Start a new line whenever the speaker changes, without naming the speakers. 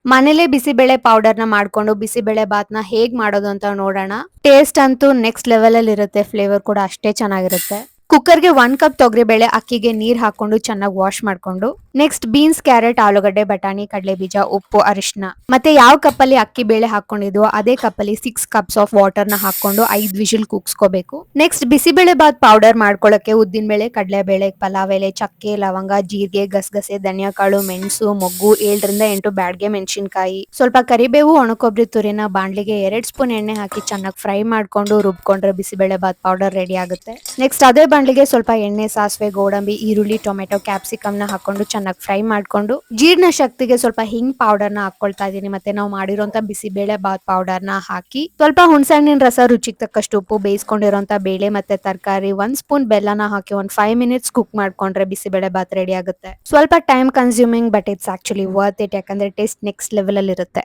ಮನೇಲೆ ಬಿಸಿಬೇಳೆ ಪೌಡರ್‌ನ ಮಾಡ್ಕೊಂಡು ಬಿಸಿಬೇಳೆ ಬಾತ್‌ನ ಹೇಗ್ ಮಾಡೋದು ಅಂತ ನೋಡೋಣ. ಟೇಸ್ಟ್ ಅಂತೂ ನೆಕ್ಸ್ಟ್ ಲೆವೆಲ್ ಅಲ್ಲಿ ಇರುತ್ತೆ. ಫ್ಲೇವರ್ ಕೂಡ ಅಷ್ಟೇ ಚೆನ್ನಾಗಿರುತ್ತೆ. ಕುಕ್ಕರ್‌ಗೆ 1 ಕಪ್ ತೊಗರಿಬೇಳೆ, ಅಕ್ಕಿಗೆ ನೀರ್ ಹಾಕೊಂಡು ಚೆನ್ನಾಗಿ ವಾಶ್ ಮಾಡ್ಕೊಂಡು, ನೆಕ್ಸ್ಟ್ ಬೀನ್ಸ್, ಕ್ಯಾರೆಟ್, ಆಲೂಗಡ್ಡೆ, ಬಟಾಣಿ, ಕಡಲೆಬೀಜ, ಉಪ್ಪು, ಅರಿಶಿನ ಮತ್ತೆ ಯಾವ ಕಪ್ಪಲ್ಲಿ ಅಕ್ಕಿ ಬೇಳೆ ಹಾಕೊಂಡಿದ್ವೋ ಅದೇ ಕಪ್ಪಲ್ಲಿ 6 ಕಪ್ಸ್ ಆಫ್ ವಾಟರ್‌ನ ಹಾಕೊಂಡು 5 ವಿಷಲ್ ಕೂಗ್ಸ್ಕೋಬೇಕು. ನೆಕ್ಸ್ಟ್ ಬಿಸಿಬೇಳೆ ಬಾತ್ ಪೌಡರ್ ಮಾಡ್ಕೊಳ್ಳಕ್ಕೆ ಉದ್ದಿನಬೇಳೆ, ಕಡಲೆಬೇಳೆ, ಪಲಾವ್ ಎಲೆ, ಚಕ್ಕೆ, ಲವಂಗ, ಜೀರಿಗೆ, ಗಸಗಸೆ, ಧನಿಯಾಕಾಳು, ಮೆಣಸು, ಮೊಗ್ಗು, 7 ರಿಂದ 8 ಬ್ಯಾಡ್ಗೆ ಮೆಣಸಿನಕಾಯಿ, ಸ್ವಲ್ಪ ಕರಿಬೇವು, ಒಣಕೊಬ್ಬರಿ ತುರಿನ ಬಾಣಲಿಗೆ 2 ಸ್ಪೂನ್ ಎಣ್ಣೆ ಹಾಕಿ ಚೆನ್ನಾಗಿ ಫ್ರೈ ಮಾಡ್ಕೊಂಡು ರುಬ್ಕೊಂಡ್ರೆ ಬಿಸಿಬೇಳೆ ಬಾತ್ ಪೌಡರ್ ರೆಡಿ ಆಗುತ್ತೆ. ನೆಕ್ಸ್ಟ್ ಅದೇ ಬಾಣಲಿಗೆ ಸ್ವಲ್ಪ ಎಣ್ಣೆ, ಸಾಸಿವೆ, ಗೋಡಂಬಿ, ಈರುಳ್ಳಿ, ಟೊಮೆಟೊ, ಕ್ಯಾಪ್ಸಿಕಮ್‌ನ ಹಾಕೊಂಡು ಚೆನ್ನಾಗಿ ಫ್ರೈ ಮಾಡ್ಕೊಂಡು ಜೀರ್ಣ ಶಕ್ತಿಗೆ ಸ್ವಲ್ಪ ಹಿಂಗ್ ಪೌಡರ್‌ನ ಹಾಕೊಳ್ತಾ ಇದೀನಿ. ಮತ್ತೆ ನಾವು ಮಾಡಿರೋಂತ ಬಿಸಿಬೇಳೆ ಬಾತ್ ಪೌಡರ್‌ನ ಹಾಕಿ ಸ್ವಲ್ಪ ಹುಣಸೆಹಣ್ಣಿನ ರಸ, ರುಚಿಗೆ ತಕ್ಕಷ್ಟು ಉಪ್ಪು, ಬೇಯಿಸ್ಕೊಂಡಿರೋಂತ ಬೇಳೆ ಮತ್ತೆ ತರಕಾರಿ, 1 ಸ್ಪೂನ್ ಬೆಲ್ಲನ ಹಾಕಿ ಒಂದು 5 ಮಿನಿಟ್ಸ್ ಕುಕ್ ಮಾಡ್ಕೊಂಡ್ರೆ ಬಿಸಿಬೇಳೆ ಬಾತ್ ರೆಡಿ ಆಗುತ್ತೆ. ಸ್ವಲ್ಪ time consuming but it's actually worth it, ಯಾಕಂದ್ರೆ ಟೇಸ್ಟ್ ನೆಕ್ಸ್ಟ್ ಲೆವೆಲ್ ಅಲ್ಲಿ ಇರುತ್ತೆ.